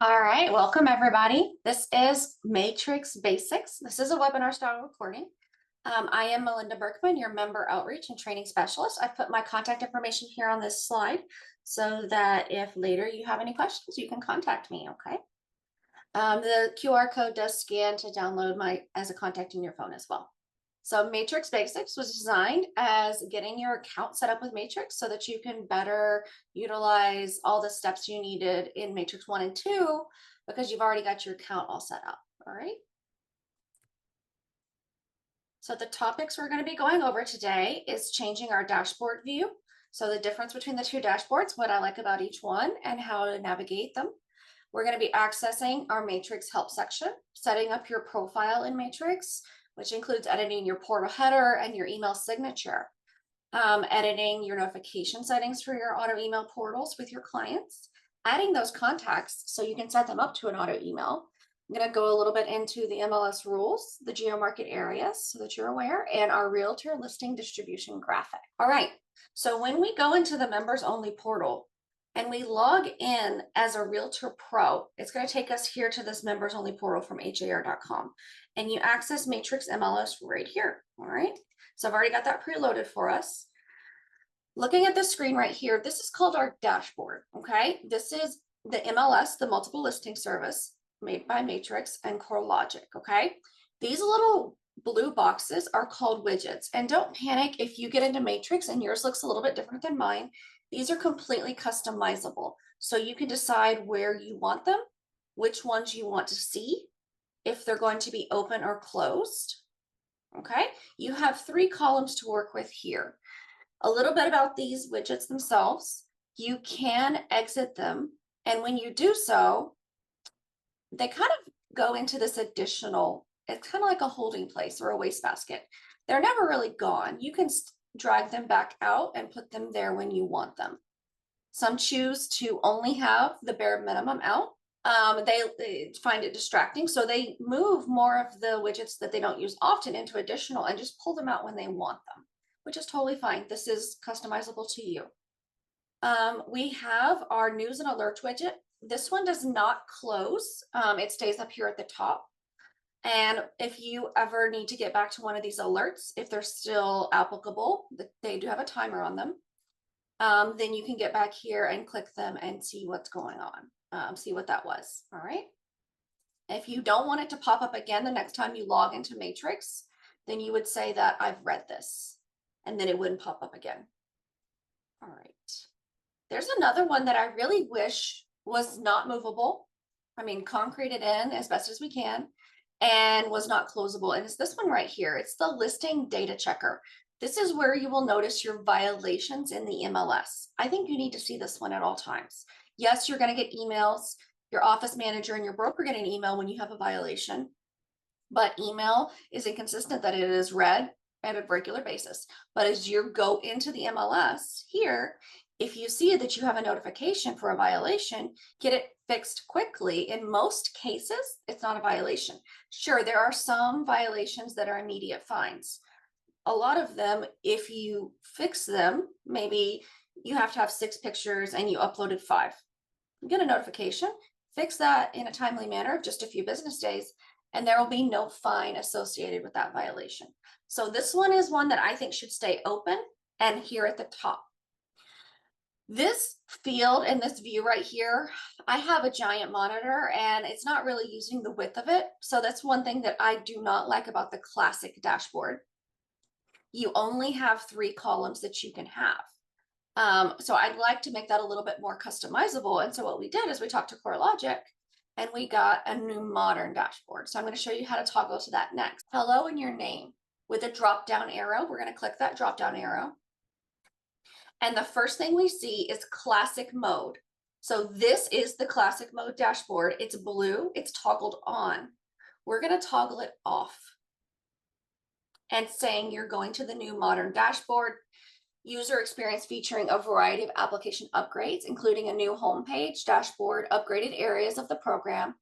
All right, welcome everybody. This is Matrix Basics. This is a webinar style recording. I am Melinda Berkman, your member outreach and training specialist. I put my contact information here on this slide so that if later you have any questions, you can contact me, okay? The QR code does scan to download as a contact in your phone as well. So Matrix Basics was designed as getting your account set up with Matrix so that you can better utilize all the steps you needed in Matrix 1 and 2 because you've already got your account all set up, all right? So the topics we're going to be going over today is changing our dashboard view. So the difference between the two dashboards, what I like about each one, and how to navigate them. We're going to be accessing our Matrix help section, setting up your profile in Matrix, which includes editing your portal header and your email signature, editing your notification settings for your auto email portals with your clients, adding those contacts so you can set them up to an auto email. I'm going to go a little bit into the MLS rules, the geo-market areas so that you're aware, and our realtor listing distribution graphic. All right, so when we go into the members only portal, and we log in as a Realtor Pro, it's going to take us here to this members only portal from har.com. And you access Matrix MLS right here. All right. So I've already got that preloaded for us. Looking at the screen right here, this is called our dashboard. Okay. This is the MLS, the multiple listing service made by Matrix and CoreLogic. Okay. These little blue boxes are called widgets. And don't panic if you get into Matrix and yours looks a little bit different than mine. These are completely customizable. So you can decide where you want them, which ones you want to see, if they're going to be open or closed. Okay, you have 3 columns to work with here. A little bit about these widgets themselves. You can exit them. And when you do so, they kind of go into this additional, it's kind of like a holding place or a wastebasket. They're never really gone. You can drag them back out and put them there when you want them. Some choose to only have the bare minimum out. They find it distracting, so they move more of the widgets that they don't use often into additional and just pull them out when they want them, which is totally fine. This is customizable to you. We have our news and alert widget. This one does not close. It stays up here at the top. And if you ever need to get back to one of these alerts, if they're still applicable, they do have a timer on them, then you can get back here and click them and see what's going on, see what that was. All right. If you don't want it to pop up again the next time you log into Matrix, then you would say that I've read this, and then it wouldn't pop up again. All right. There's another one that I really wish was not movable. I mean, concreted in as best as we can, and was not closable. And it's this one right here. It's the listing data checker. This is where you will notice your violations in the MLS. I think you need to see this one at all times. Yes, you're going to get emails. Your office manager and your broker get an email when you have a violation, but email is inconsistent that it is read at a regular basis. But as you go into the MLS here, if you see that you have a notification for a violation, get it fixed quickly. In most cases, it's not a violation. Sure, there are some violations that are immediate fines. A lot of them, if you fix them, maybe you have to have 6 pictures and you uploaded 5. You get a notification, fix that in a timely manner of just a few business days, and there will be no fine associated with that violation. So this one is one that I think should stay open and here at the top. This field and this view right here, I have a giant monitor and it's not really using the width of it. So that's one thing that I do not like about the classic dashboard. You only have 3 columns that you can have. So I'd like to make that a little bit more customizable. And so what we did is we talked to CoreLogic and we got a new modern dashboard. So I'm going to show you how to toggle to that next. Hello and your name with a drop down arrow. We're going to click that drop down arrow. And the first thing we see is classic mode. So this is the classic mode dashboard. It's blue, it's toggled on. We're going to toggle it off and saying you're going to the new modern dashboard. User experience featuring a variety of application upgrades, including a new homepage, dashboard, upgraded areas of the program,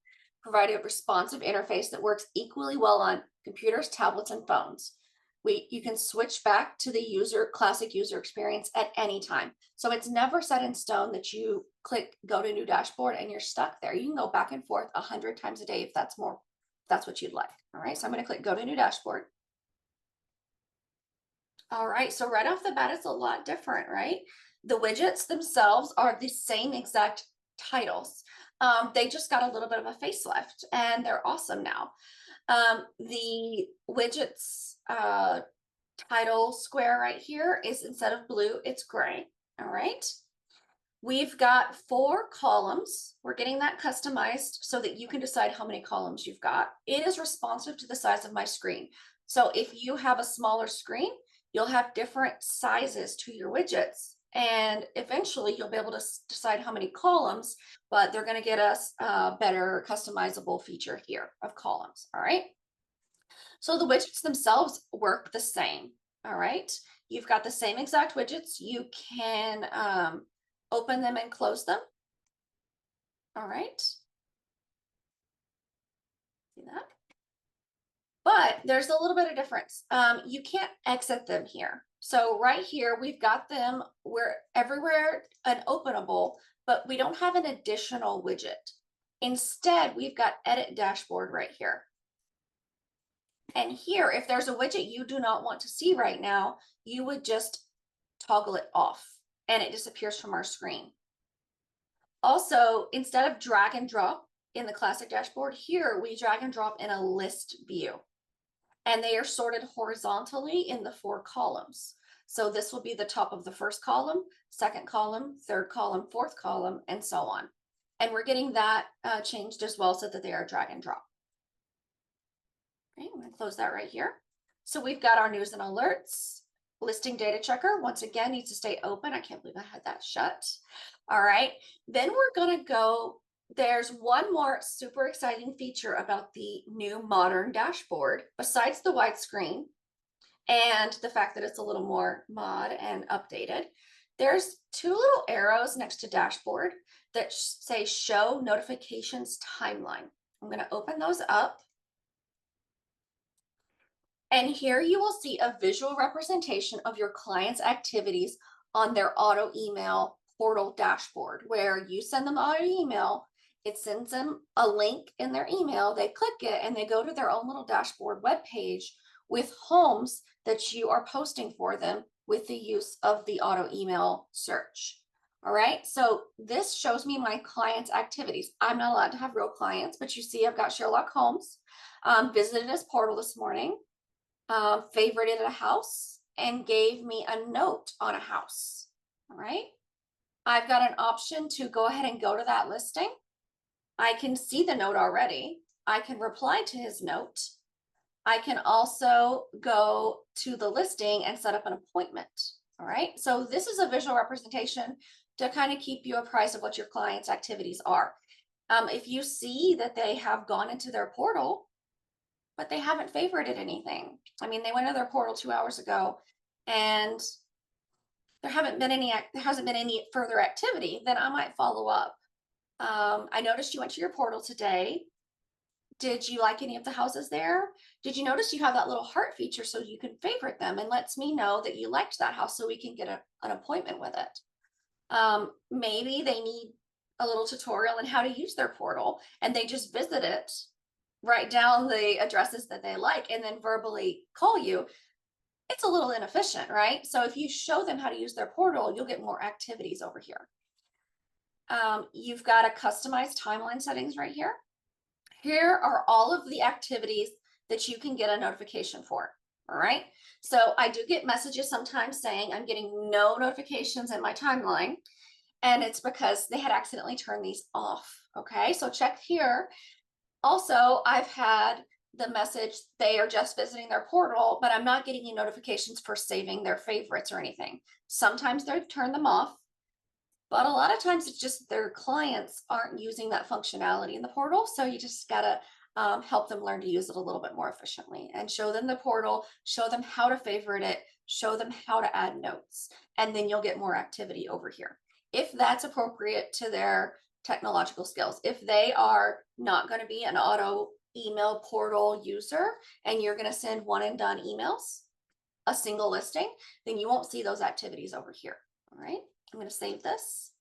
providing a responsive interface that works equally well on computers, tablets, and phones. You can switch back to the classic user experience at any time. So it's never set in stone that you click go to new dashboard and you're stuck there. You can go back and forth 100 times a day if that's what you'd like. All right, so I'm going to click go to new dashboard. All right, so right off the bat, it's a lot different, right? The widgets themselves are the same exact titles. They just got a little bit of a facelift and they're awesome now. The widgets title square right here is, instead of blue, it's gray. All right. We've got 4 columns. We're getting that customized so that you can decide how many columns you've got. It is responsive to the size of my screen. So if you have a smaller screen, you'll have different sizes to your widgets. And eventually you'll be able to decide how many columns, but they're going to get us a better customizable feature here of columns. All right. So the widgets themselves work the same. All right. You've got the same exact widgets. You can open them and close them. All right. See that? But there's a little bit of difference. You can't exit them here. So right here, we've got them where everywhere an openable, but we don't have an additional widget. Instead, we've got edit dashboard right here. And here, if there's a widget you do not want to see right now, you would just toggle it off and it disappears from our screen. Also, instead of drag and drop in the classic dashboard, here we drag and drop in a list view. And they are sorted horizontally in the 4 columns. So this will be the top of the first column, second column, third column, fourth column, and so on. And we're getting that changed as well so that they are drag and drop. Okay, I'm going to close that right here. So we've got our news and alerts. Listing data checker, once again, needs to stay open. I can't believe I had that shut. All right, then we're going to go. There's one more super exciting feature about the new modern dashboard, besides the widescreen and the fact that it's a little more mod and updated. There's 2 little arrows next to dashboard that say show notifications timeline. I'm going to open those up. And here you will see a visual representation of your client's activities on their auto email portal dashboard, where you send them auto email, it sends them a link in their email, they click it, and they go to their own little dashboard web page with homes that you are posting for them with the use of the auto email search. All right, so this shows me my client's activities. I'm not allowed to have real clients, but you see I've got Sherlock Holmes, visited his portal this morning, favorited a house, and gave me a note on a house. All right, I've got an option to go ahead and go to that listing. I can see the note already. I can reply to his note. I can also go to the listing and set up an appointment. All right, so this is a visual representation to kind of keep you apprised of what your client's activities are. If you see that they have gone into their portal, but they haven't favorited anything. I mean, they went to their portal 2 hours ago and there hasn't been any further activity, then I might follow up. I noticed you went to your portal today. Did you like any of the houses there? Did you notice you have that little heart feature so you can favorite them, and lets me know that you liked that house so we can get an appointment with it. Maybe they need a little tutorial on how to use their portal and they just visit it, write down the addresses that they like, and then verbally call you. It's a little inefficient, right? So if you show them how to use their portal, you'll get more activities over here. You've got a customized timeline settings right here. Here are all of the activities that you can get a notification for. All right, so I do get messages sometimes saying I'm getting no notifications in my timeline, and it's because they had accidentally turned these off. Okay, so check here. Also, I've had the message they are just visiting their portal, but I'm not getting any notifications for saving their favorites or anything. Sometimes they've turned them off, but a lot of times it's just their clients aren't using that functionality in the portal. So you just gotta help them learn to use it a little bit more efficiently and show them the portal, show them how to favorite it, show them how to add notes, and then you'll get more activity over here. If that's appropriate to their technological skills. If they are not going to be an auto email portal user and you're going to send one and done emails, a single listing, then you won't see those activities over here. All right, I'm going to save this.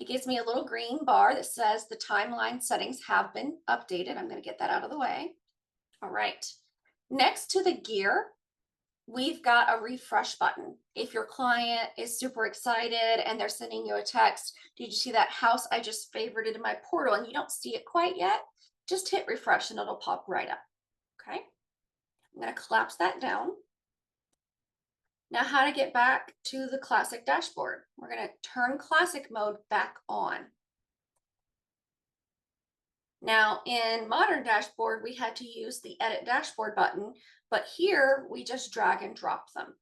It gives me a little green bar that says the timeline settings have been updated. I'm going to get that out of the way. All right. Next to the gear, we've got a refresh button. If your client is super excited and they're sending you a text, did you see that house I just favorited in my portal and you don't see it quite yet? Just hit refresh and it'll pop right up. Okay. I'm going to collapse that down. Now, how to get back to the classic dashboard. We're going to turn classic mode back on. Now, in modern dashboard, we had to use the edit dashboard button, but here we just drag and drop them.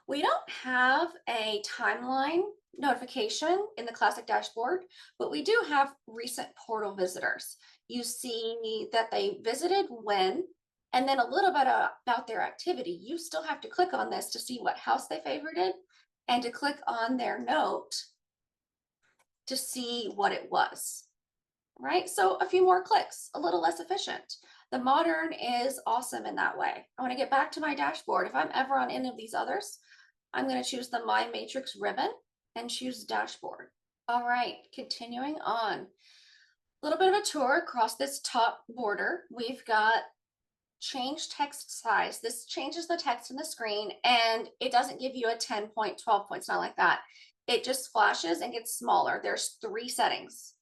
We don't have a timeline notification in the classic dashboard, but we do have recent portal visitors. You see that they visited when, and then a little bit about their activity. You still have to click on this to see what house they favorited and to click on their note to see what it was, right? So a few more clicks, a little less efficient. The modern is awesome in that way. I want to get back to my dashboard. If I'm ever on any of these others, I'm going to choose the My Matrix ribbon and choose dashboard. All right, continuing on. A little bit of a tour across this top border. We've got change text size. This changes the text in the screen and it doesn't give you a 10 point, 12 points, not like that. It just flashes and gets smaller. There's 3 settings.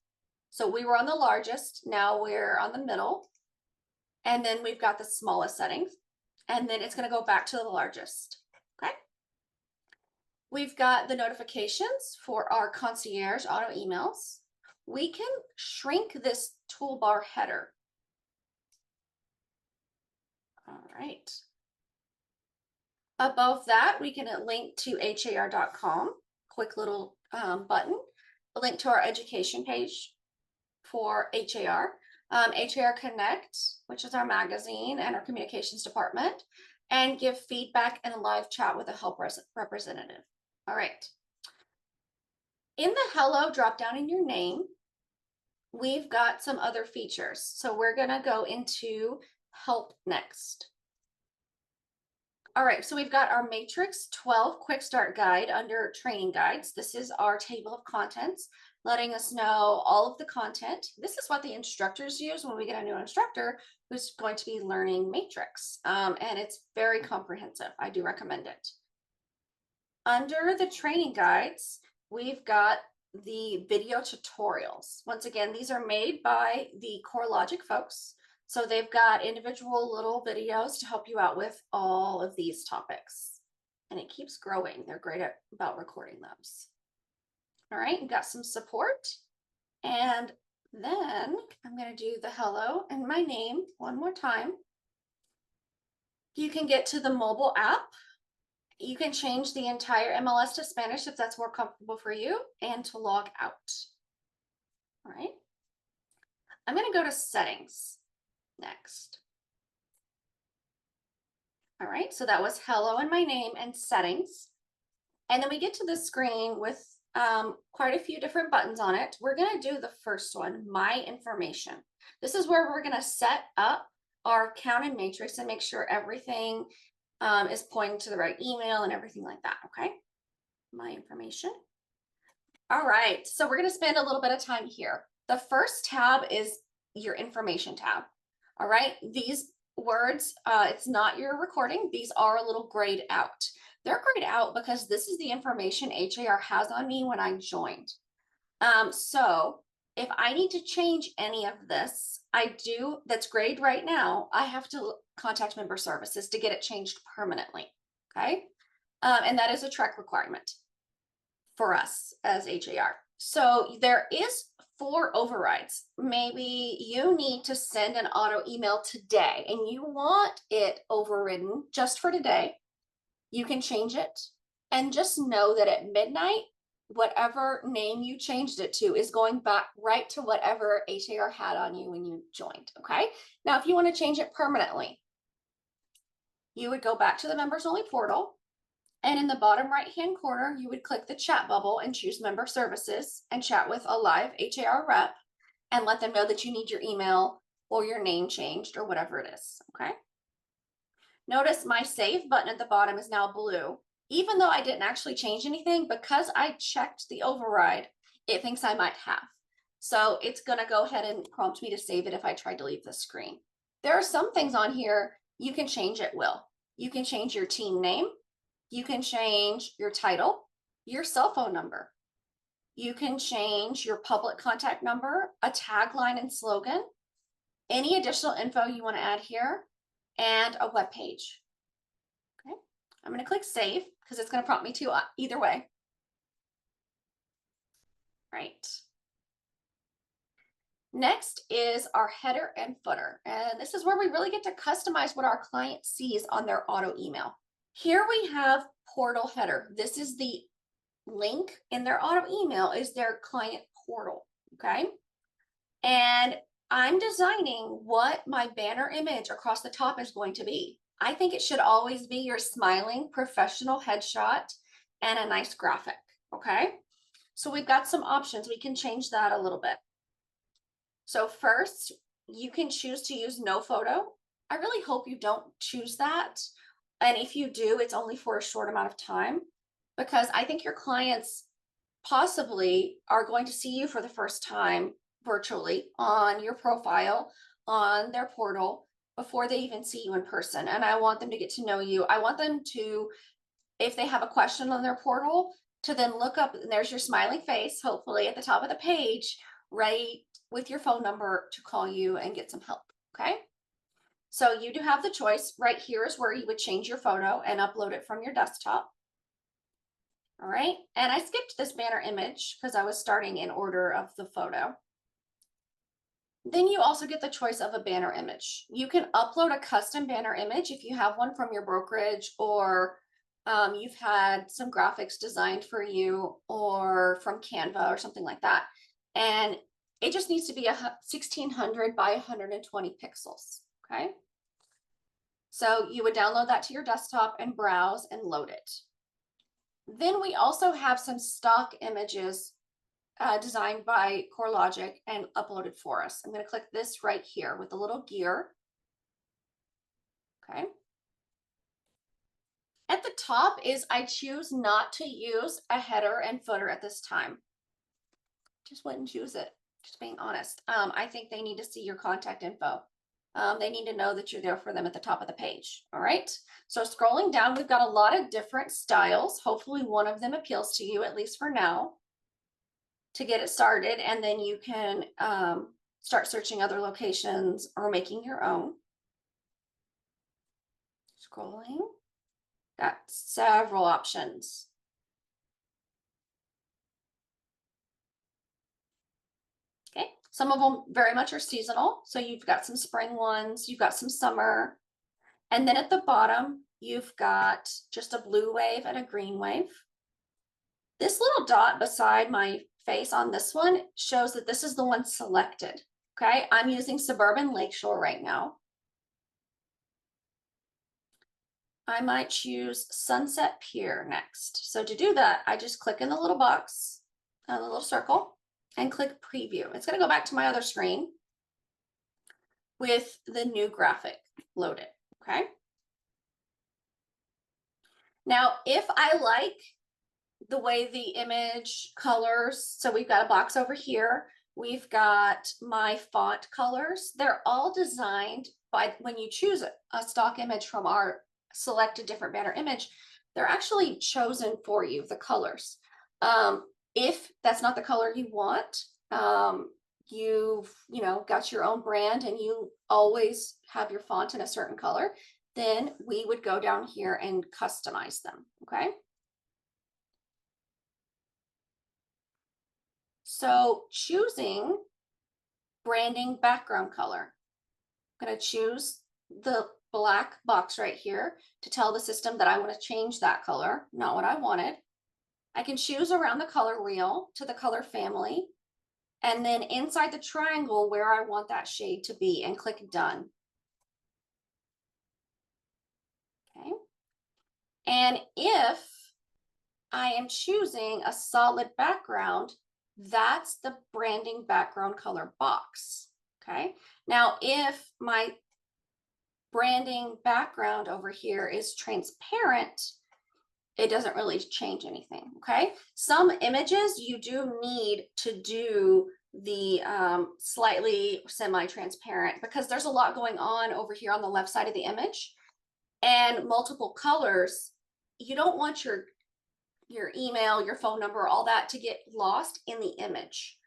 So we were on the largest, now we're on the middle. And then we've got the smallest settings. And then it's going to go back to the largest. Okay. We've got the notifications for our concierge auto emails. We can shrink this toolbar header. All right. Above that, we can link to har.com, quick little button, a link to our education page for HAR, HAR Connect, which is our magazine and our communications department, and give feedback and a live chat with a help representative. All right. In the hello drop down in your name, we've got some other features. So we're going to go into help next. All right, so we've got our Matrix 12 Quick Start Guide under Training Guides. This is our table of contents, letting us know all of the content. This is what the instructors use when we get a new instructor who's going to be learning Matrix, and it's very comprehensive. I do recommend it. Under the Training Guides, we've got the video tutorials. Once again, these are made by the CoreLogic folks. So they've got individual little videos to help you out with all of these topics. And it keeps growing. They're great about recording those. All right, we've got some support. And then I'm going to do the hello and my name one more time. You can get to the mobile app. You can change the entire MLS to Spanish if that's more comfortable for you, and to log out. All right. I'm going to go to settings next. All right, so that was hello and my name and settings. And then we get to the screen with quite a few different buttons on it. We're going to do the first one, my information. This is where we're going to set up our account in Matrix and make sure everything is pointing to the right email and everything like that. Okay, my information. All right, so we're going to spend a little bit of time here. The first tab is your information tab. All right, these words, it's not your recording. These are a little grayed out. They're grayed out because this is the information HAR has on me when I joined. So if I need to change any of this, that's grayed right now, I have to contact member services to get it changed permanently. Okay, and that is a Trek requirement for us as HAR. So there is 4 overrides. Maybe you need to send an auto email today and you want it overridden just for today. You can change it and just know that at midnight, whatever name you changed it to is going back right to whatever HAR had on you when you joined. Okay. Now, if you want to change it permanently, you would go back to the members only portal. And in the bottom right-hand corner, you would click the chat bubble and choose member services and chat with a live HAR rep and let them know that you need your email or your name changed or whatever it is, okay? Notice my save button at the bottom is now blue. Even though I didn't actually change anything, because I checked the override, it thinks I might have. So it's going to go ahead and prompt me to save it if I try to leave the screen. There are some things on here you can change at will. You can change your team name. You can change your title, your cell phone number. You can change your public contact number, a tagline and slogan, any additional info you want to add here, and a web page. Okay, I'm going to click save because it's going to prompt me to either way. Right. Next is our header and footer. And this is where we really get to customize what our client sees on their auto email. Here we have portal header. This is the link in their auto email is their client portal. Okay. And I'm designing what my banner image across the top is going to be. I think it should always be your smiling professional headshot and a nice graphic. Okay. So we've got some options. We can change that a little bit. So first, you can choose to use no photo. I really hope you don't choose that. And if you do, it's only for a short amount of time, because I think your clients possibly are going to see you for the first time virtually on your profile, on their portal, before they even see you in person. And I want them to get to know you. I want them to, if they have a question on their portal, to then look up, and there's your smiling face, hopefully at the top of the page, right with your phone number to call you and get some help. Okay. So you do have the choice. Right here is where you would change your photo and upload it from your desktop. All right. And I skipped this banner image because I was starting in order of the photo. Then you also get the choice of a banner image. You can upload a custom banner image if you have one from your brokerage, or you've had some graphics designed for you, or from Canva or something like that. And it just needs to be 1600 by 120 pixels. Okay. So you would download that to your desktop and browse and load it. Then we also have some stock images designed by CoreLogic and uploaded for us. I'm going to click this right here with the little gear. Okay. At the top is I choose not to use a header and footer at this time. Just wouldn't choose it, just being honest. I think they need to see your contact info. They need to know that you're there for them at the top of the page. All right. So scrolling down, we've got a lot of different styles. Hopefully one of them appeals to you, at least for now, to get it started. And then you can start searching other locations or making your own. Scrolling. Got several options. Okay. Some of them very much are seasonal. So you've got some spring ones, you've got some summer. And then at the bottom, you've got just a blue wave and a green wave. This little dot beside my face on this one shows that this is the one selected. Okay, I'm using Suburban Lakeshore right now. I might choose Sunset Pier next. So to do that, I just click in the little box, the little circle, and click preview. It's going to go back to my other screen with the new graphic loaded. Okay. Now, if I like the way the image colors, so we've got a box over here, we've got my font colors. They're all designed by, when you choose a stock image from our selected different banner image, they're actually chosen for you, the colors. If that's not the color you want, you've got your own brand and you always have your font in a certain color, then we would go down here and customize them. Okay. So choosing branding background color, I'm going to choose the black box right here to tell the system that I want to change that color, not what I wanted. I can choose around the color wheel to the color family, and then inside the triangle where I want that shade to be, and click done. Okay. And if I am choosing a solid background, that's the branding background color box. Okay. Now, if my branding background over here is transparent, it doesn't really change anything, okay? Some images you do need to do the slightly semi-transparent because there's a lot going on over here on the left side of the image and multiple colors. You don't want your email, your phone number, all that to get lost in the image.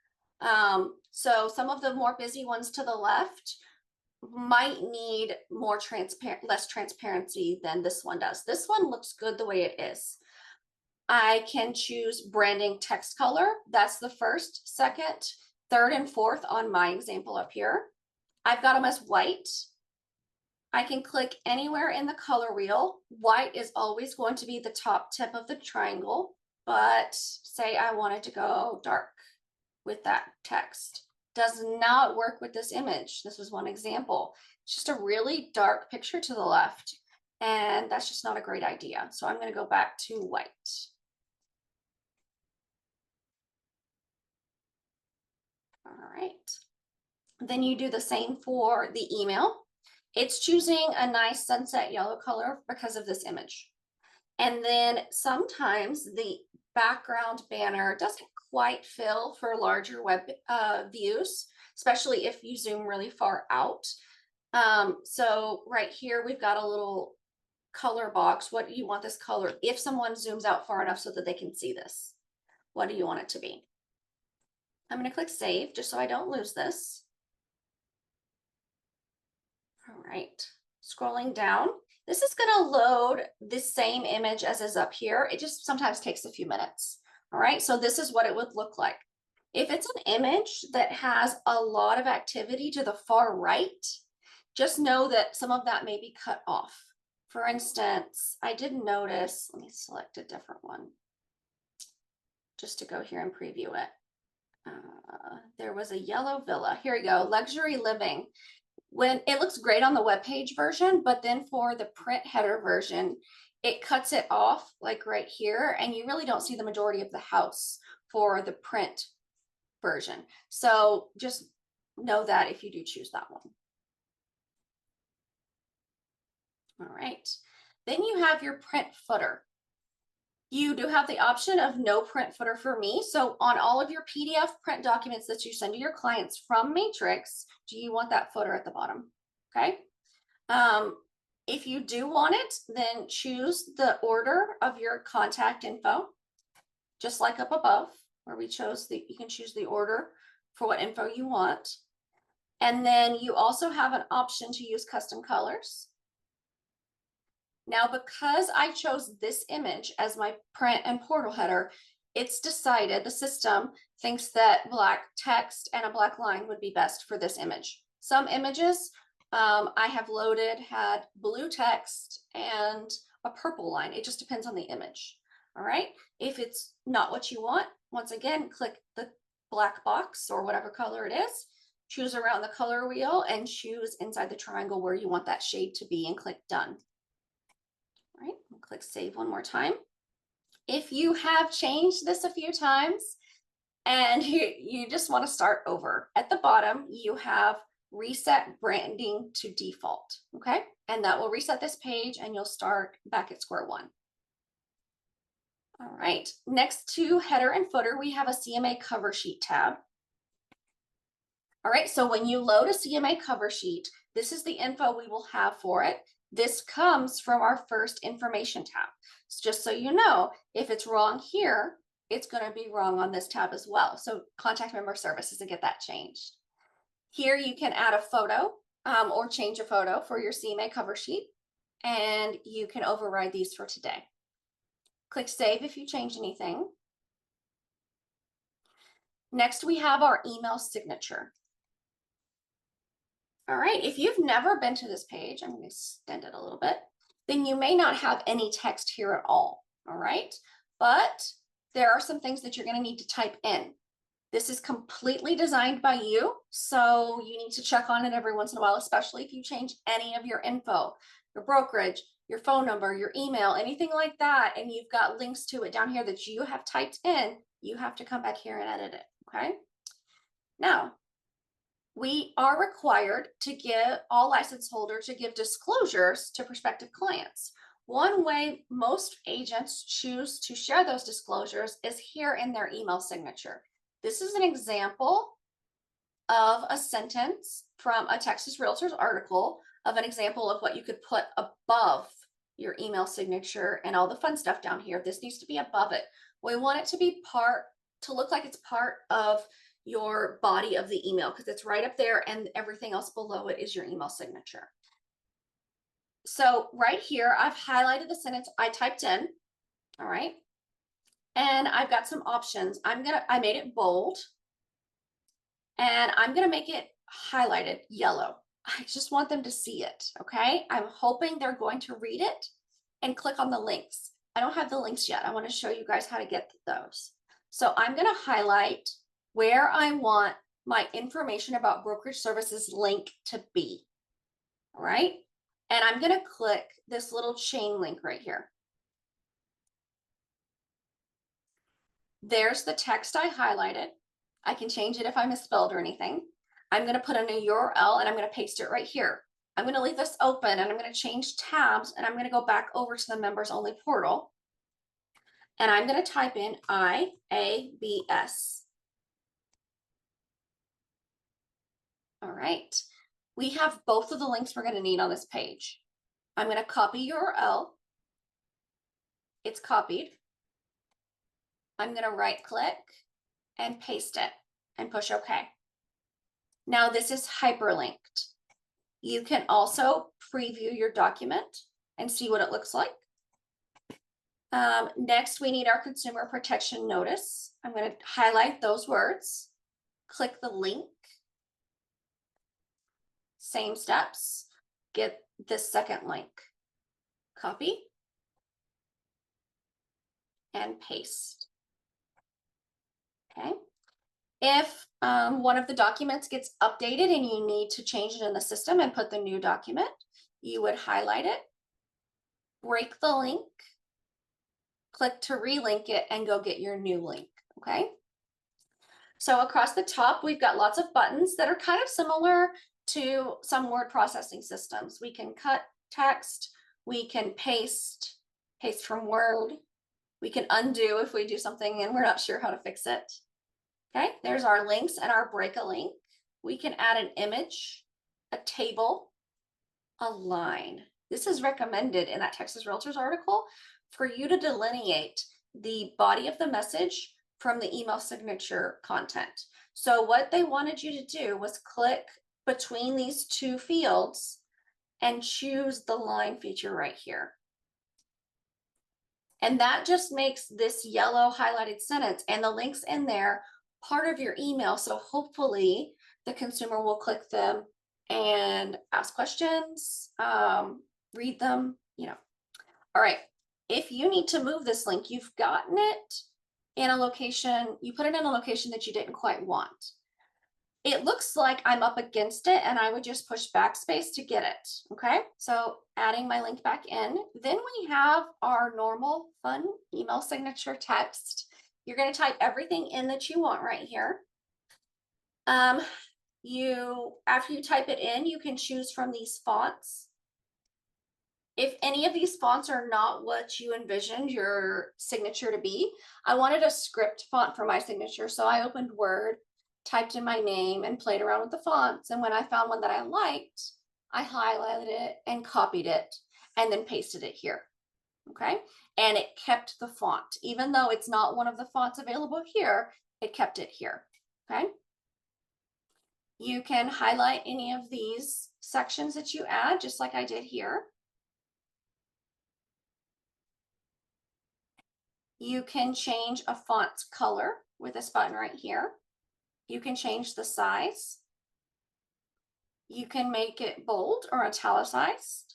So some of the more busy ones to the left might need more less transparency than this one does. This one looks good the way it is. I can choose branding text color. That's the first, second, third, and fourth on my example up here. I've got them as white. I can click anywhere in the color wheel. White is always going to be the top tip of the triangle, but say I wanted to go dark with that text. Does not work with this image. This was one example. It's just a really dark picture to the left, and that's just not a great idea. So I'm going to go back to white. All right. Then you do the same for the email. It's choosing a nice sunset yellow color because of this image. And then sometimes the background banner doesn't quite fill for larger web views, especially if you zoom really far out. So right here, we've got a little color box. What do you want this color? If someone zooms out far enough so that they can see this, what do you want it to be? I'm going to click save just so I don't lose this. All right, scrolling down. This is going to load the same image as is up here. It just sometimes takes a few minutes. All right, so this is what it would look like. If it's an image that has a lot of activity to the far right, just know that some of that may be cut off. For instance, I did notice, let me select a different one just to go here and preview it. There was a yellow villa. Here we go, luxury living. When it looks great on the web page version, but then for the print header version, it cuts it off like right here, and you really don't see the majority of the house for the print version. So just know that if you do choose that one. All right, then you have your print footer. You do have the option of no print footer for me. So on all of your PDF print documents that you send to your clients from Matrix, do you want that footer at the bottom? Okay. If you do want it, then choose the order of your contact info, just like up above where we chose you can choose the order for what info you want. And then you also have an option to use custom colors. Now, because I chose this image as my print and portal header, it's decided, the system thinks that black text and a black line would be best for this image. Some images I have loaded had blue text and a purple line. It just depends on the image. All right. If it's not what you want, once again, click the black box or whatever color it is, choose around the color wheel and choose inside the triangle where you want that shade to be and click done. All right, we'll click save one more time. If you have changed this a few times and you just want to start over, at the bottom, you have reset branding to default, okay? And that will reset this page and you'll start back at square one. All right, next to header and footer, we have a CMA cover sheet tab. All right, so when you load a CMA cover sheet, this is the info we will have for it. This comes from our first information tab. So just so you know, if it's wrong here, it's going to be wrong on this tab as well. So contact member services to get that changed. Here you can add a photo or change a photo for your CMA cover sheet, and you can override these for today. Click save if you change anything. Next, we have our email signature. All right, if you've never been to this page, I'm going to extend it a little bit, then you may not have any text here at all. All right, but there are some things that you're going to need to type in. This is completely designed by you, so you need to check on it every once in a while, especially if you change any of your info, your brokerage, your phone number, your email, anything like that, and you've got links to it down here that you have typed in, you have to come back here and edit it, okay? Now, we are required to give all license holders to give disclosures to prospective clients. One way most agents choose to share those disclosures is here in their email signature. This is an example of a sentence from a Texas Realtors article of an example of what you could put above your email signature and all the fun stuff down here. This needs to be above it. We want it to be to look like it's part of your body of the email because it's right up there and everything else below it is your email signature. So right here, I've highlighted the sentence I typed in, all right? And I've got some options. I made it bold and I'm gonna make it highlighted yellow. I just want them to see it, okay? I'm hoping they're going to read it and click on the links. I don't have the links yet. I wanna show you guys how to get those. So I'm gonna highlight where I want my information about brokerage services link to be, all right? And I'm gonna click this little chain link right here. There's the text I highlighted. I can change it if I misspelled or anything. I'm gonna put in a URL and I'm gonna paste it right here. I'm gonna leave this open and I'm gonna change tabs and I'm gonna go back over to the members only portal. And I'm gonna type in IABS. All right. We have both of the links we're gonna need on this page. I'm gonna copy URL. It's copied. I'm gonna right click and paste it and push OK. Now this is hyperlinked. You can also preview your document and see what it looks like. Next, we need our consumer protection notice. I'm going to highlight those words, click the link, same steps, get this second link, copy, and paste. Okay. If one of the documents gets updated and you need to change it in the system and put the new document, you would highlight it, break the link, click to relink it, and go get your new link, okay? So across the top, we've got lots of buttons that are kind of similar to some word processing systems. We can cut text, we can paste from Word, we can undo if we do something and we're not sure how to fix it. Okay, there's our links and our break a link. We can add an image, a table, a line. This is recommended in that Texas Realtors article for you to delineate the body of the message from the email signature content. So what they wanted you to do was click between these two fields and choose the line feature right here. And that just makes this yellow highlighted sentence and the links in there part of your email. So hopefully the consumer will click them and ask questions, read them, you know. All right, if you need to move this link, you've gotten it in a location, you put it in a location that you didn't quite want. It looks like I'm up against it and I would just push backspace to get it, okay? So adding my link back in, then we have our normal fun email signature text. You're gonna type everything in that you want right here. After you type it in, you can choose from these fonts. If any of these fonts are not what you envisioned your signature to be, I wanted a script font for my signature. So I opened Word, typed in my name and played around with the fonts. And when I found one that I liked, I highlighted it and copied it and then pasted it here. Okay. And it kept the font, even though it's not one of the fonts available here, it kept it here. Okay. You can highlight any of these sections that you add, just like I did here. You can change a font's color with this button right here. You can change the size. You can make it bold or italicized.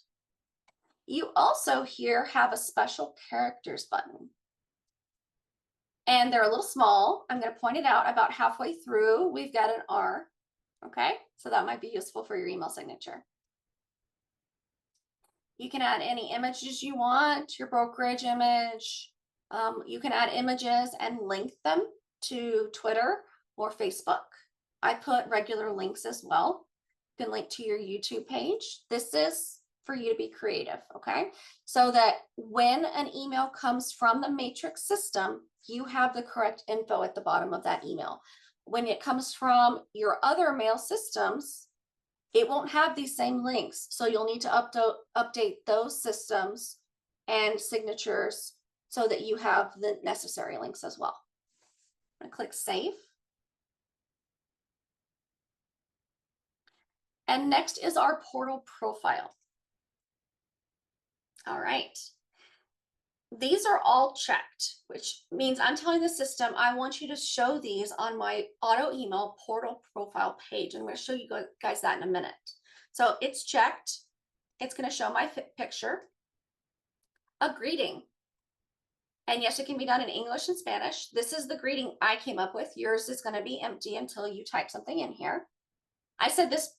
You also here have a special characters button. And they're a little small. I'm going to point it out about halfway through. We've got an R. Okay, so that might be useful for your email signature. You can add any images you want, your brokerage image. You can add images and link them to Twitter or Facebook. I put regular links as well. You can link to your YouTube page. This is for you to be creative, okay? So that when an email comes from the matrix system, you have the correct info at the bottom of that email. When it comes from your other mail systems, it won't have these same links. So you'll need to update those systems and signatures so that you have the necessary links as well. I'm gonna click save. And next is our portal profile. All right. These are all checked, which means I'm telling the system, I want you to show these on my auto email portal profile page. And I'm going to show you guys that in a minute. So it's checked. It's going to show my picture, a greeting. And yes, it can be done in English and Spanish. This is the greeting I came up with. Yours is going to be empty until you type something in here. I said this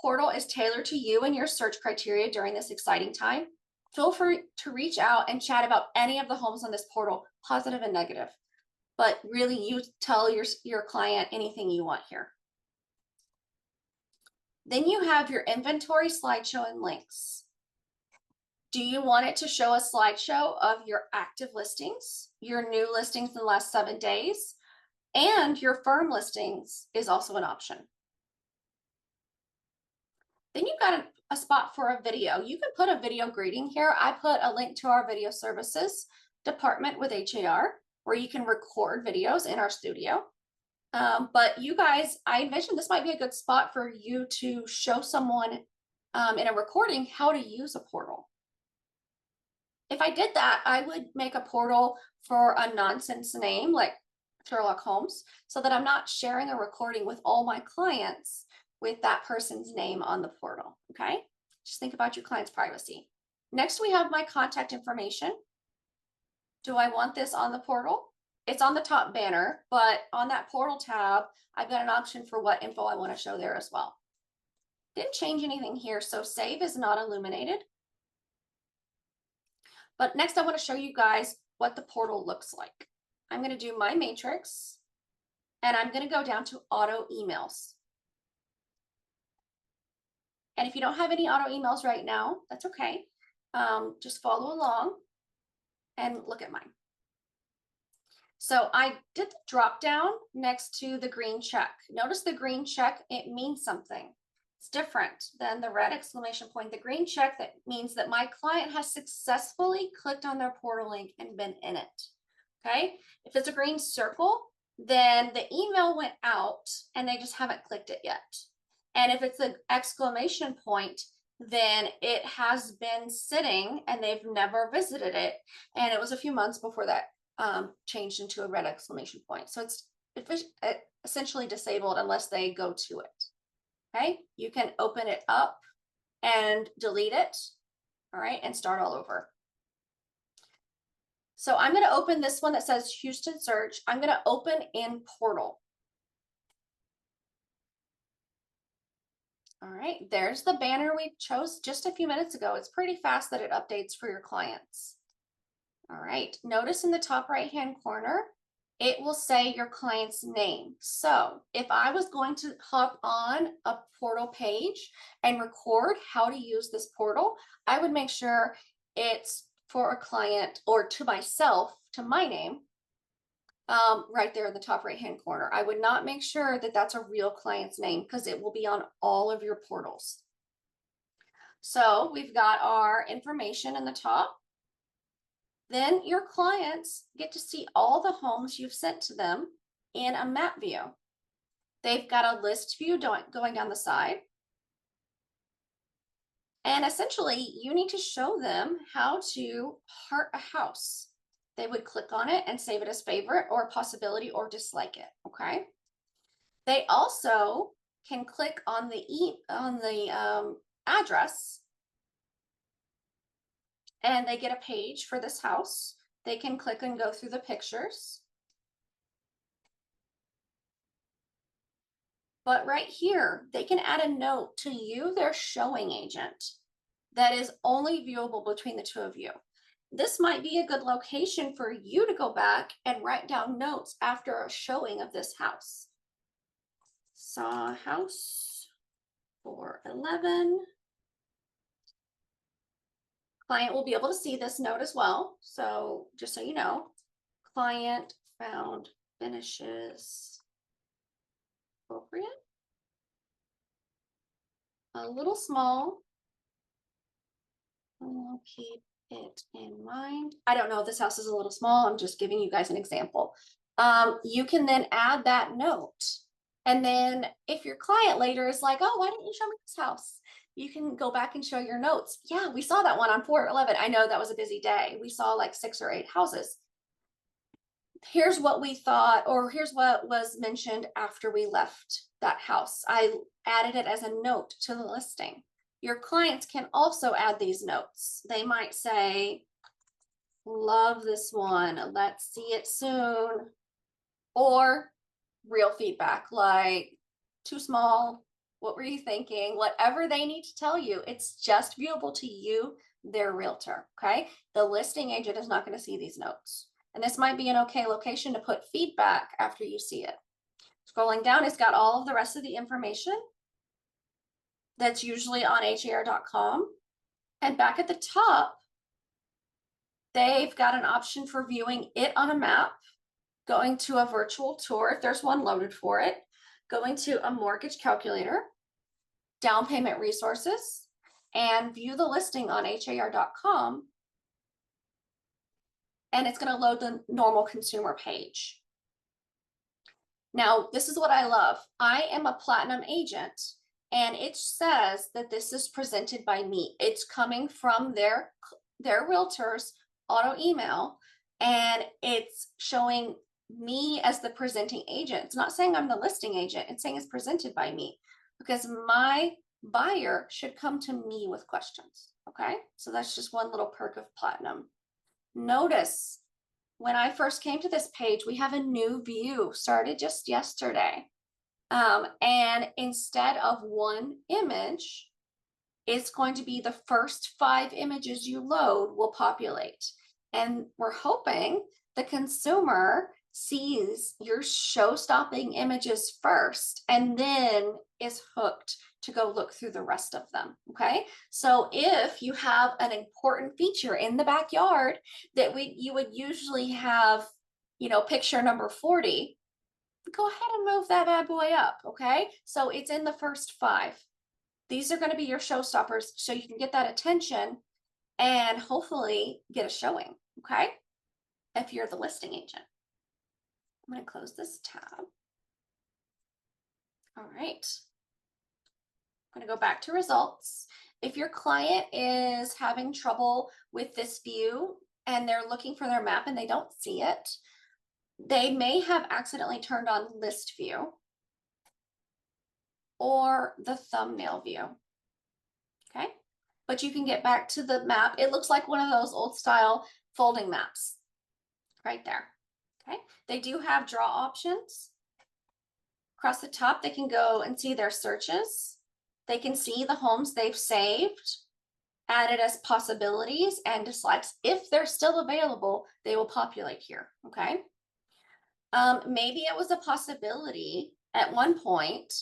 portal is tailored to you and your search criteria during this exciting time. Feel free to reach out and chat about any of the homes on this portal, positive and negative. But really, you tell your client anything you want here. Then you have your inventory slideshow and links. Do you want it to show a slideshow of your active listings, your new listings in the last 7 days, and your firm listings is also an option. Then you've got a spot for a video. You can put a video greeting here. I put a link to our video services department with HAR where you can record videos in our studio. But you guys, I envisioned this might be a good spot for you to show someone in a recording how to use a portal. If I did that, I would make a portal for a nonsense name like Sherlock Holmes so that I'm not sharing a recording with all my clients with that person's name on the portal, okay? Just think about your client's privacy. Next, we have my contact information. Do I want this on the portal? It's on the top banner, but on that portal tab, I've got an option for what info I want to show there as well. Didn't change anything here, so save is not illuminated. But next I want to show you guys what the portal looks like. I'm going to do my matrix, and I'm going to go down to auto emails. And if you don't have any auto emails right now, that's okay. Just follow along and look at mine. So I did the drop down next to the green check. Notice the green check, it means something. It's different than the red exclamation point. The green check, that means that my client has successfully clicked on their portal link and been in it. Okay. If it's a green circle, then the email went out and they just haven't clicked it yet. And if it's an exclamation point, then it has been sitting and they've never visited it. And it was a few months before that changed into a red exclamation point. So it's essentially disabled unless they go to it. Okay, you can open it up and delete it. All right, and start all over. So I'm going to open this one that says Houston Search. I'm going to open in Portal. All right, there's the banner we chose just a few minutes ago. It's pretty fast that it updates for your clients. All right, notice in the top right-hand corner, it will say your client's name. So if I was going to hop on a portal page and record how to use this portal, I would make sure it's for a client or to myself, to my name, right there in the top right-hand corner. I would not make sure that that's a real client's name because it will be on all of your portals. So we've got our information in the top. Then your clients get to see all the homes you've sent to them in a map view. They've got a list view going down the side. And essentially, you need to show them how to heart a house. They would click on it and save it as favorite or possibility or dislike it, okay? They also can click on the address and they get a page for this house. They can click and go through the pictures. But right here, they can add a note to you, their showing agent, that is only viewable between the two of you. This might be a good location for you to go back and write down notes after a showing of this house. Saw a house for 11. Client will be able to see this note as well. So just so you know, client found finishes appropriate. A little small. I'll keep it in mind. I don't know if this house is a little small. I'm just giving you guys an example. You can then add that note. And then if your client later is like, oh, why didn't you show me this house? You can go back and show your notes. Yeah, we saw that one on 411. I know that was a busy day. We saw like 6 or 8 houses. Here's what we thought, or here's what was mentioned after we left that house. I added it as a note to the listing. Your clients can also add these notes. They might say, love this one, let's see it soon. Or real feedback like, too small, what were you thinking? Whatever they need to tell you, it's just viewable to you, their realtor, okay? The listing agent is not going to see these notes. And this might be an okay location to put feedback after you see it. Scrolling down, it's got all of the rest of the information that's usually on har.com. And back at the top, they've got an option for viewing it on a map, going to a virtual tour if there's one loaded for it, going to a mortgage calculator, down payment resources, and view the listing on har.com. And it's going to load the normal consumer page. Now, this is what I love. I am a platinum agent, and it says that this is presented by me. It's coming from their realtor's auto email, and it's showing me as the presenting agent. It's not saying I'm the listing agent. It's saying it's presented by me because my buyer should come to me with questions. Okay, so that's just one little perk of platinum. Notice when I first came to this page, we have a new view, started just yesterday. And instead of one image, it's going to be the first 5 images you load will populate. And we're hoping the consumer sees your show-stopping images first and then is hooked to go look through the rest of them, okay? So if you have an important feature in the backyard that you would usually have, you know, picture number 40, go ahead and move that bad boy up, okay? So it's in the first 5. These are going to be your showstoppers so you can get that attention and hopefully get a showing, okay? If you're the listing agent. I'm going to close this tab. All right. I'm going to go back to results. If your client is having trouble with this view and they're looking for their map and they don't see it, they may have accidentally turned on list view or the thumbnail view. Okay, but you can get back to the map. It looks like one of those old style folding maps right there. Okay, they do have draw options. Across the top, they can go and see their searches. They can see the homes they've saved, added as possibilities and dislikes. If they're still available, they will populate here, okay? Maybe it was a possibility at one point,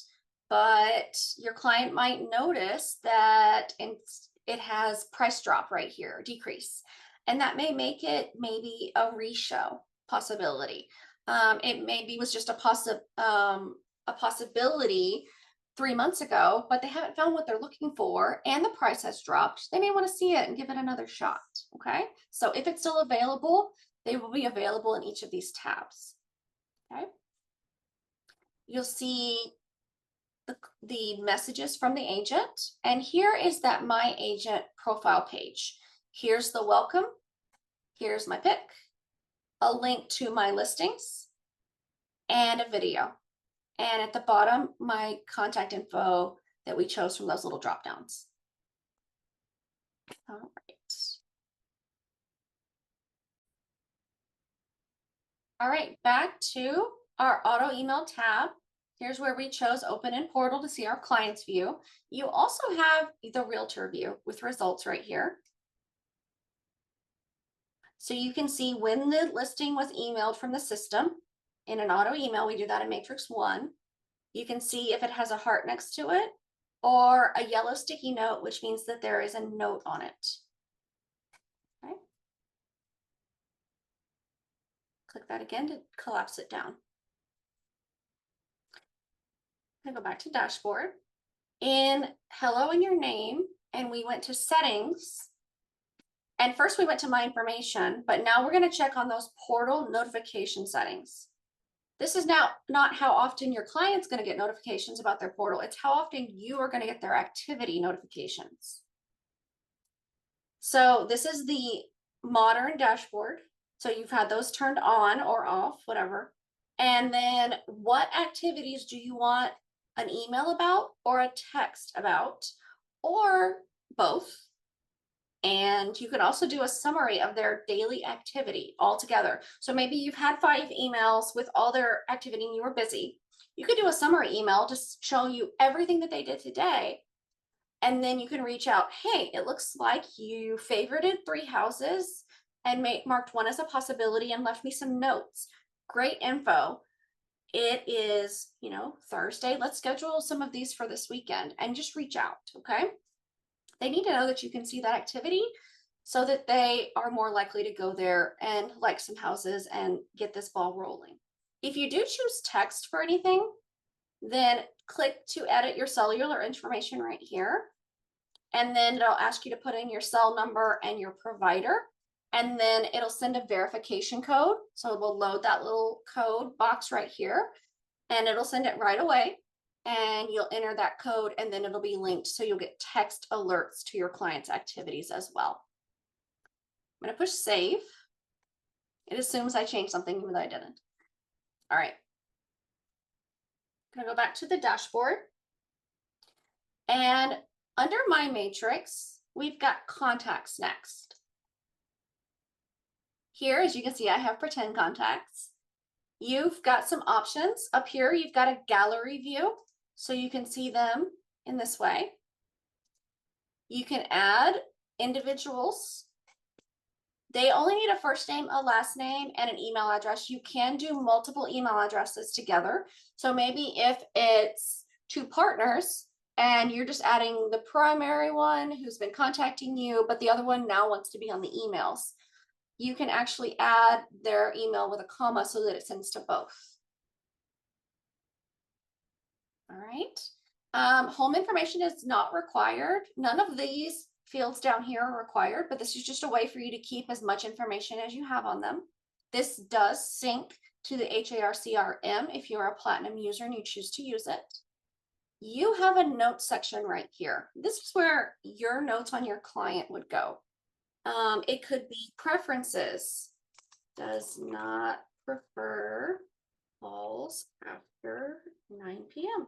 but your client might notice that it has price drop right here, decrease. And that may make it maybe a reshow possibility. It maybe was just a possibility 3 months ago, but they haven't found what they're looking for and the price has dropped. They may want to see it and give it another shot, okay? So if it's still available, they will be available in each of these tabs, okay? You'll see the messages from the agent, and here is that My Agent profile page. Here's the welcome, here's my pick, a link to my listings, and a video. And at the bottom, my contact info that we chose from those little drop downs. All right. All right, back to our auto email tab. Here's where we chose open in portal to see our client's view. You also have the realtor view with results right here. So you can see when the listing was emailed from the system. In an auto email, we do that in Matrix 1. You can see if it has a heart next to it or a yellow sticky note, which means that there is a note on it. Click that again to collapse it down. I'm gonna go back to dashboard. In hello and your name, and we went to settings. And first we went to my information, but now we're going to check on those portal notification settings. This is now not how often your client's going to get notifications about their portal. It's how often you are going to get their activity notifications. So this is the modern dashboard. So you've had those turned on or off, whatever. And then what activities do you want an email about or a text about, or both? And you can also do a summary of their daily activity all together. So maybe you've had 5 emails with all their activity and you were busy. You could do a summary email just showing you everything that they did today. And then you can reach out, hey, it looks like you favorited 3 houses and marked one as a possibility and left me some notes. Great info. It is, Thursday. Let's schedule some of these for this weekend and just reach out, okay? They need to know that you can see that activity so that they are more likely to go there and like some houses and get this ball rolling. If you do choose text for anything, then click to edit your cellular information right here. And then it'll ask you to put in your cell number and your provider. And then it'll send a verification code. So it will load that little code box right here and it'll send it right away. And you'll enter that code and then it'll be linked. So you'll get text alerts to your client's activities as well. I'm going to push save. It assumes I changed something even though I didn't. All right. I'm going to go back to the dashboard. And under my matrix, we've got contacts next. Here, as you can see, I have pretend contacts. You've got some options. Up here, you've got a gallery view, so you can see them in this way. You can add individuals. They only need a first name, a last name, and an email address. You can do multiple email addresses together. So maybe if it's 2 partners and you're just adding the primary one who's been contacting you, but the other one now wants to be on the emails, you can actually add their email with a comma so that it sends to both. All right. Home information is not required. None of these fields down here are required, but this is just a way for you to keep as much information as you have on them. This does sync to the HARCRM if you're a platinum user and you choose to use it. You have a notes section right here. This is where your notes on your client would go. It could be preferences. Does not prefer calls after 9 p.m.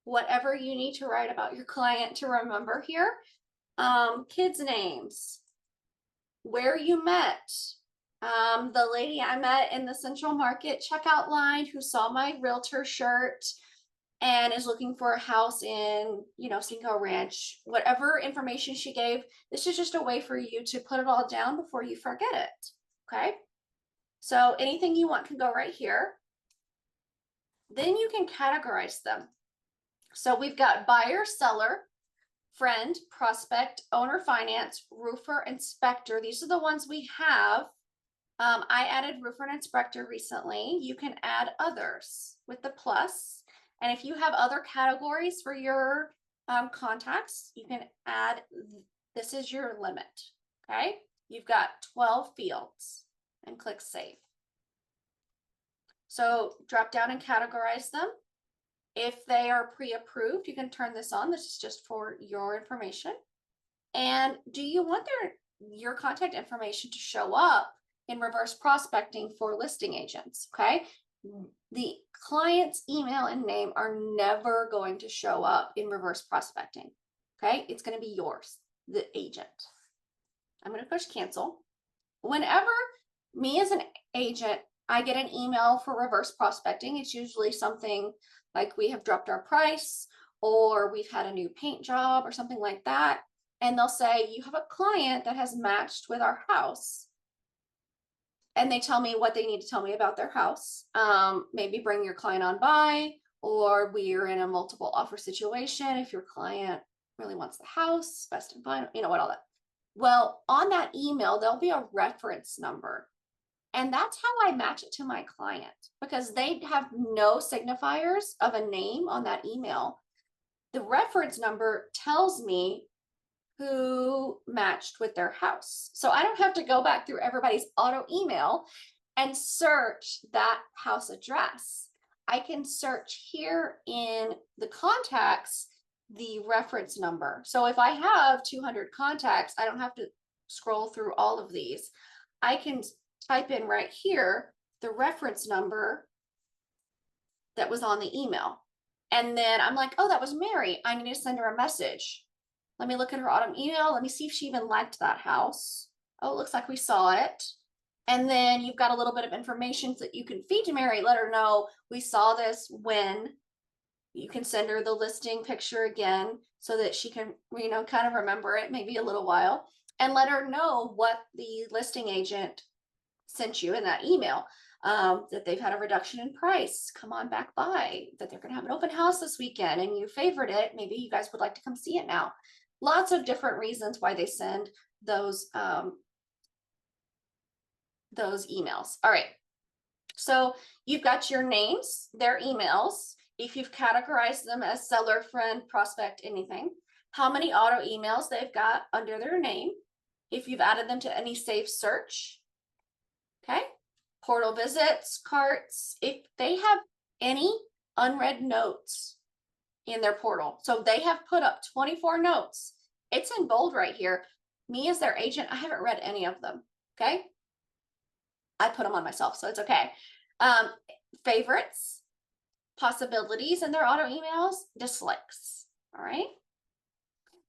Whatever you need to write about your client to remember here. Kids' names, where you met, the lady I met in the Central Market checkout line who saw my realtor shirt and is looking for a house in, Cinco Ranch, whatever information she gave. This is just a way for you to put it all down before you forget it. Okay. So anything you want can go right here. Then you can categorize them. So we've got buyer, seller, friend, prospect, owner finance, roofer, inspector. These are the ones we have. I added roofer and inspector recently. You can add others with the plus. And if you have other categories for your contacts, you can add, this is your limit, okay? You've got 12 fields and click save. So drop down and categorize them. If they are pre-approved, you can turn this on. This is just for your information. And do you want your contact information to show up in reverse prospecting for listing agents? Okay. The client's email and name are never going to show up in reverse prospecting. Okay. It's going to be yours, the agent. I'm going to push cancel. Whenever me as an agent, I get an email for reverse prospecting, it's usually something like we have dropped our price or we've had a new paint job or something like that. And they'll say, you have a client that has matched with our house. And they tell me what they need to tell me about their house. Maybe bring your client on by, or we're in a multiple offer situation. If your client really wants the house, best and final, all that. Well, on that email, there'll be a reference number. And that's how I match it to my client, because they have no signifiers of a name on that email. The reference number tells me who matched with their house. So I don't have to go back through everybody's auto email and search that house address. I can search here in the contacts the reference number. So if I have 200 contacts, I don't have to scroll through all of these. I can type in right here the reference number that was on the email. And then I'm like, oh, that was Mary. I need to send her a message. Let me look at her autumn email. Let me see if she even liked that house. Oh, it looks like we saw it. And then you've got a little bit of information that you can feed to Mary. Let her know we saw this when. You can send her the listing picture again so that she can, kind of remember it, maybe a little while, and let her know what the listing agent sent you in that email. That they've had a reduction in price, come on back by, that they're going to have an open house this weekend and you favored it. Maybe you guys would like to come see it now. Lots of different reasons why they send those emails. All right. So you've got your names, their emails. If you've categorized them as seller, friend, prospect, anything, how many auto emails they've got under their name. If you've added them to any safe search. Okay. Portal visits, carts, if they have any unread notes in their portal. So they have put up 24 notes. It's in bold right here. Me as their agent, I haven't read any of them. Okay. I put them on myself, so it's okay. Favorites, possibilities in their auto emails, dislikes. All right.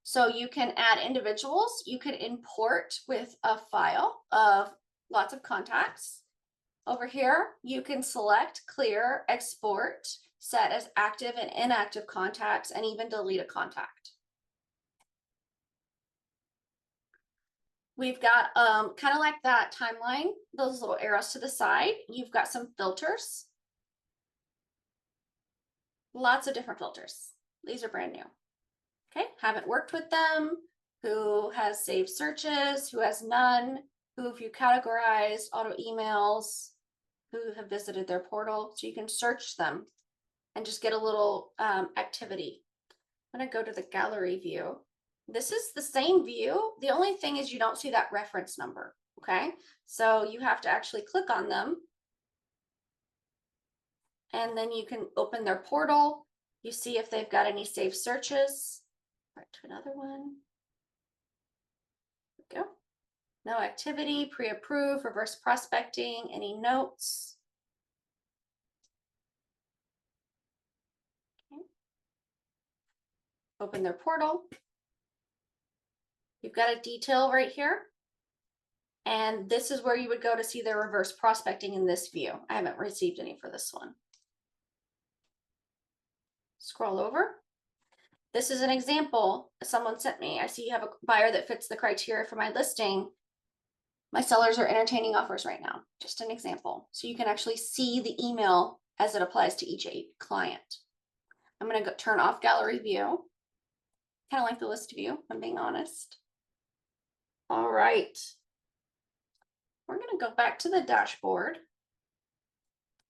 So you can add individuals. You could import with a file of lots of contacts. Over here, you can select, clear, export, set as active and inactive contacts, and even delete a contact. We've got kind of like that timeline, those little arrows to the side. You've got some filters. Lots of different filters. These are brand new. Okay, haven't worked with them, who has saved searches, who has none, who have you categorized, auto emails, who have visited their portal. So you can search them and just get a little activity. I'm going to go to the gallery view. This is the same view. The only thing is you don't see that reference number. Okay, so you have to actually click on them. And then you can open their portal. You see if they've got any saved searches. Right to another one. There we go. No activity, pre-approved, reverse prospecting, any notes. Okay. Open their portal. You've got a detail right here. And this is where you would go to see their reverse prospecting in this view. I haven't received any for this one. Scroll over. This is an example someone sent me. I see you have a buyer that fits the criteria for my listing. My sellers are entertaining offers right now. Just an example. So you can actually see the email as it applies to each client. I'm going to turn off gallery view. Kind of like the list view, if I'm being honest. All right. We're going to go back to the dashboard.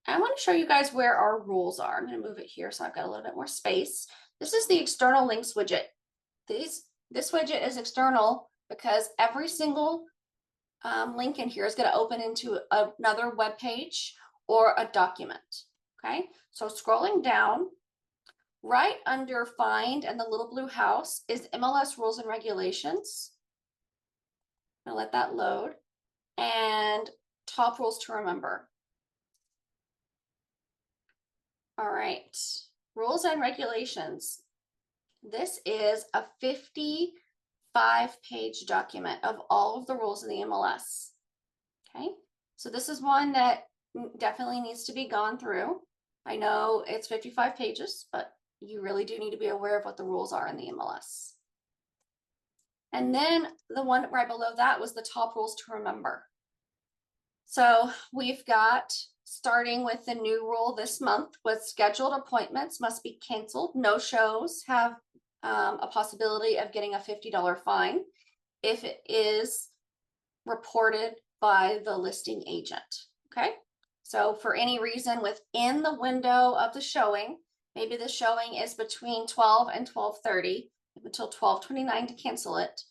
I want to show you guys where our rules are. I'm going to move it here so I've got a little bit more space. This is the external links widget. This widget is external because every single link in here is going to open into another web page or a document. Okay, so scrolling down, right under find and the little blue house is MLS rules and regulations. I'm going to let that load. And top rules to remember. All right, rules and regulations. This is a 55-page document of all of the rules in the MLS. Okay, so this is one that definitely needs to be gone through. I know it's 55 pages, but you really do need to be aware of what the rules are in the MLS. And then the one right below that was the top rules to remember. So we've got, starting with the new rule this month, with scheduled appointments must be canceled. No shows have a possibility of getting a $50 fine. If it is reported by the listing agent. Okay. So for any reason within the window of the showing, maybe the showing is between 12 and 12:30, until 12:29 to cancel it.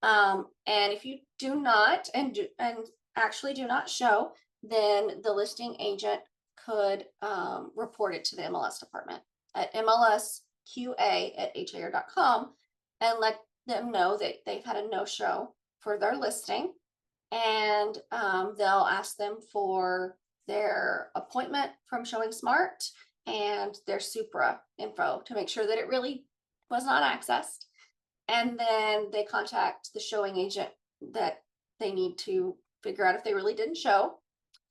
And if you do not and actually do not show, then the listing agent could report it to the MLS department at mlsqa@har.com and let them know that they've had a no-show for their listing. And they'll ask them for their appointment from Showing Smart and their Supra info to make sure that it really was not accessed. And then they contact the showing agent that they need to figure out if they really didn't show.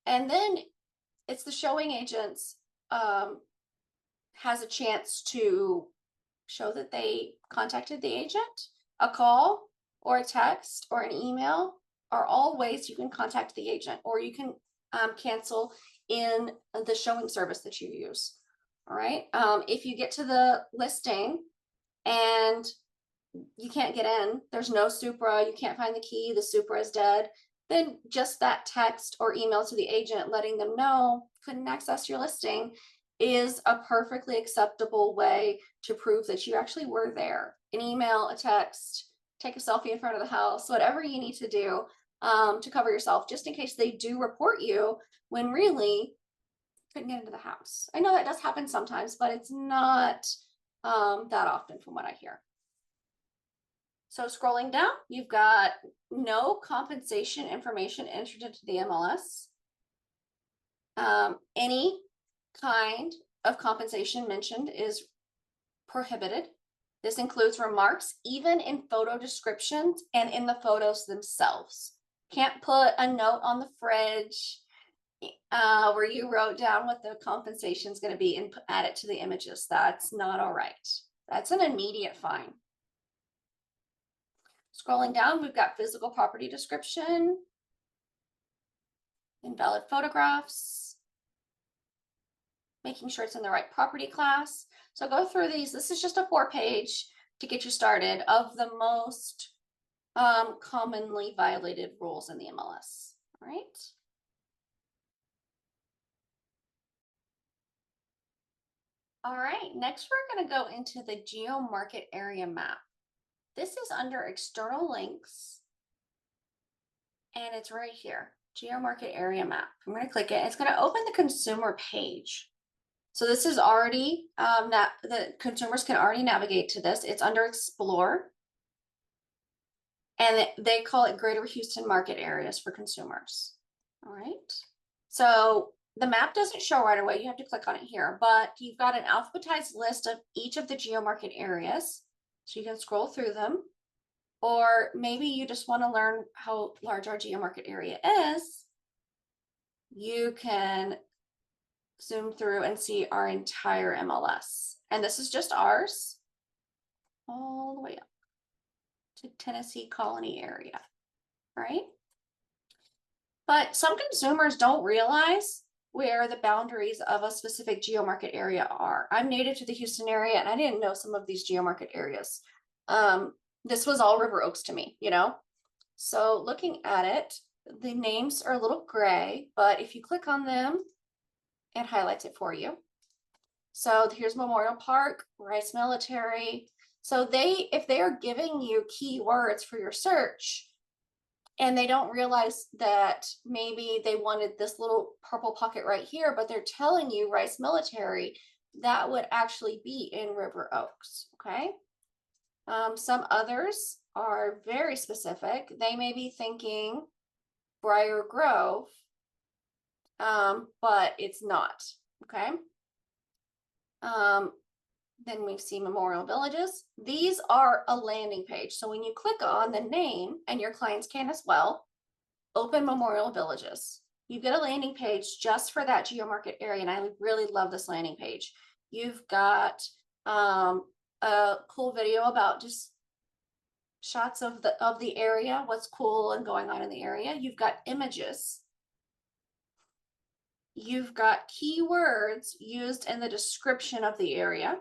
And then it's the showing agent's has a chance to show that they contacted the agent. A call or a text or an email are all ways you can contact the agent, or you can cancel in the showing service that you use. All right. If you get to the listing and you can't get in, there's no Supra, you can't find the key, the Supra is dead, then just that text or email to the agent letting them know couldn't access your listing is a perfectly acceptable way to prove that you actually were there. An email, a text, take a selfie in front of the house, whatever you need to do to cover yourself, just in case they do report you when really couldn't get into the house. I know that does happen sometimes, but it's not that often from what I hear. So scrolling down, you've got no compensation information entered into the MLS. Any kind of compensation mentioned is prohibited. This includes remarks, even in photo descriptions and in the photos themselves. Can't put a note on the fridge where you wrote down what the compensation is going to be and add it to the images. That's not all right. That's an immediate fine. Scrolling down, we've got physical property description, invalid photographs, making sure it's in the right property class. So go through these. This is just a 4-page to get you started of the most commonly violated rules in the MLS. All right. All right, next we're going to go into the Geo-market area map. This is under external links, and it's right here, Geo-market area map. I'm going to click it. It's going to open the consumer page. So this is already, the consumers can already navigate to this. It's under Explore, and they call it Greater Houston Market Areas for consumers. All right, so the map doesn't show right away. You have to click on it here, but you've got an alphabetized list of each of the Geo-market areas. So you can scroll through them, or maybe you just want to learn how large our Geo-market area is. You can zoom through and see our entire MLS. And this is just ours, all the way up to Tennessee Colony area, right? But some consumers don't realize where the boundaries of a specific Geo-market area are. I'm native to the Houston area, and I didn't know some of these Geo-market areas. This was all River Oaks to me, you know? So looking at it, the names are a little gray, but if you click on them, it highlights it for you. So here's Memorial Park, Rice Military. So if they are giving you keywords for your search, and they don't realize that maybe they wanted this little purple pocket right here, but they're telling you Rice Military, that would actually be in River Oaks, okay? Some others are very specific. They may be thinking Briar Grove, but it's not, okay? Then we see Memorial Villages. These are a landing page. So when you click on the name, and your clients can as well, open Memorial Villages. You get a landing page just for that Geo-market area, and I really love this landing page. You've got a cool video about just shots of the area, what's cool and going on in the area. You've got images. You've got keywords used in the description of the area.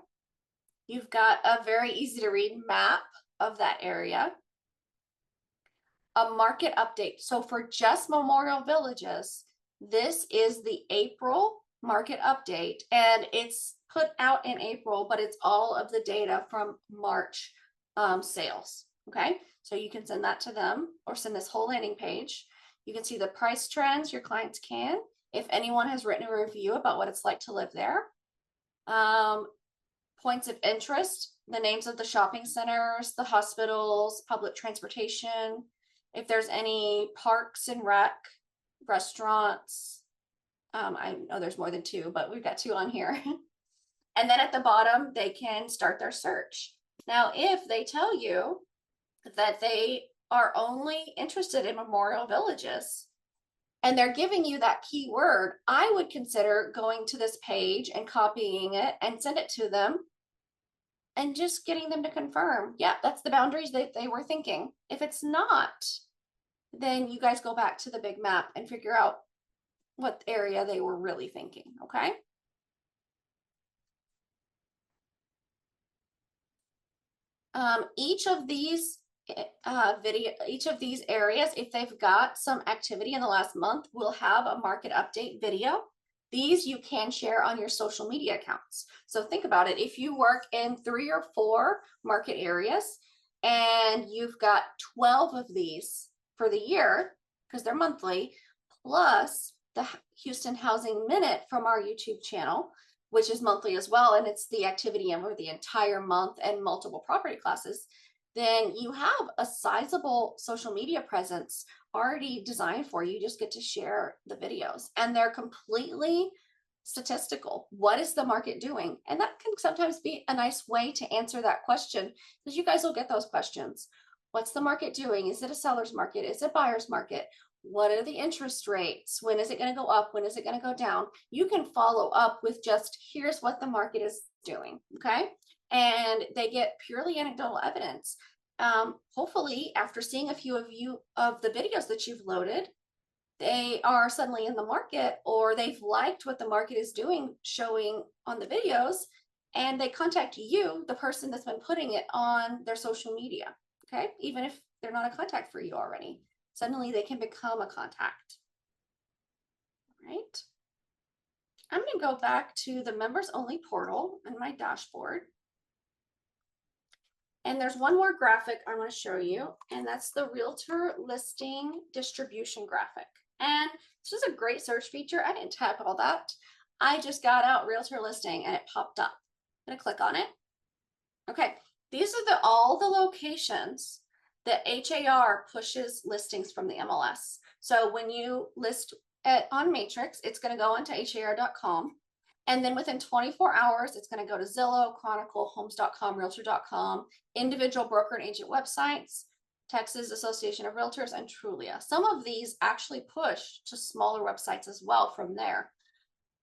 You've got a very easy to read map of that area. a market update. So for just Memorial Villages, this is the April market update, and it's put out in April, but it's all of the data from March sales. Okay, so you can send that to them or send this whole landing page. You can see the price trends, your clients can. If anyone has written a review about what it's like to live there. Points of interest, the names of the shopping centers, the hospitals, public transportation, if there's any parks and rec, restaurants. I know there's more than two, but we've got two on here. And then at the bottom, they can start their search. Now, if they tell you that they are only interested in Memorial Villages and they're giving you that keyword, I would consider going to this page and copying it and send it to them and just getting them to confirm, yeah, that's the boundaries that they were thinking. If it's not, then you guys go back to the big map and figure out what area they were really thinking, okay? Each of these each of these areas, if they've got some activity in the last month, will have a market update video. These you can share on your social media accounts. So think about it. If you work in 3 or 4 market areas and you've got 12 of these for the year, because they're monthly, plus the Houston Housing Minute from our YouTube channel, which is monthly as well, and it's the activity over the entire month and multiple property classes, then you have a sizable social media presence already designed for you. You just get to share the videos, and they're completely statistical. What is the market doing? And that can sometimes be a nice way to answer that question, because you guys will get those questions. What's the market doing? Is it a seller's market? Is it buyer's market? What are the interest rates? When is it going to go up? When is it going to go down? You can follow up with just, here's what the market is doing, okay? And they get purely anecdotal evidence. Hopefully, after seeing a few of the videos that you've loaded, they are suddenly in the market, or they've liked what the market is doing, showing on the videos, and they contact you, the person that's been putting it on their social media, okay? Even if they're not a contact for you already, suddenly they can become a contact, right? I'm going to go back to the members only portal and my dashboard. And there's one more graphic I want to show you, and that's the realtor listing distribution graphic. And this is a great search feature. I didn't type all that. I just got out realtor listing and it popped up. I'm going to click on it. Okay, these are all the locations that HAR pushes listings from the MLS. So when you list on Matrix, it's going to go onto har.com. And then within 24 hours, it's going to go to Zillow, Chronicle, Homes.com, Realtor.com, individual broker and agent websites, Texas Association of Realtors, and Trulia. Some of these actually push to smaller websites as well from there.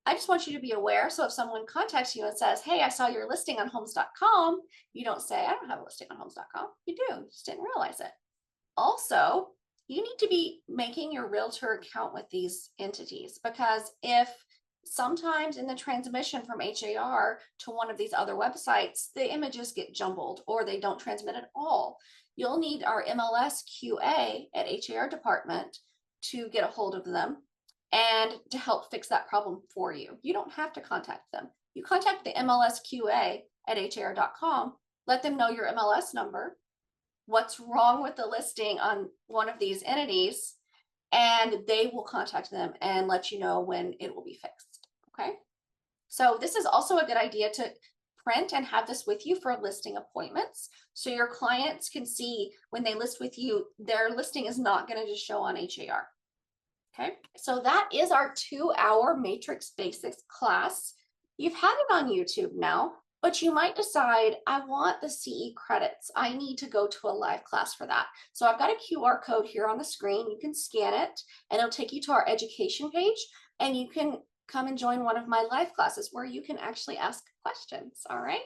I just want you to be aware. So if someone contacts you and says, hey, I saw your listing on Homes.com, you don't say, I don't have a listing on Homes.com. You do, you just didn't realize it. Also, you need to be making your realtor account with these entities, because if sometimes in the transmission from HAR to one of these other websites, the images get jumbled or they don't transmit at all, you'll need our MLS QA at HAR department to get a hold of them and to help fix that problem for you. You don't have to contact them. You contact the MLS QA at har.com, let them know your MLS number, what's wrong with the listing on one of these entities, and they will contact them and let you know when it will be fixed, okay? So this is also a good idea to print and have this with you for listing appointments, so your clients can see when they list with you, their listing is not going to just show on HAR. Okay, so that is our 2-hour Matrix Basics class. You've had it on YouTube now, but you might decide, I want the CE credits. I need to go to a live class for that. So I've got a QR code here on the screen. You can scan it and it'll take you to our education page, and you can come and join one of my live classes where you can actually ask questions, all right?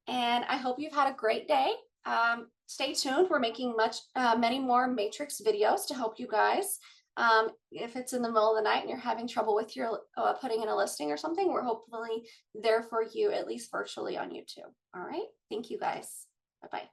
And I hope you've had a great day. Stay tuned. We're making many more Matrix videos to help you guys. If it's in the middle of the night and you're having trouble with your putting in a listing or something, we're hopefully there for you, at least virtually on YouTube. All right. Thank you guys. Bye-bye.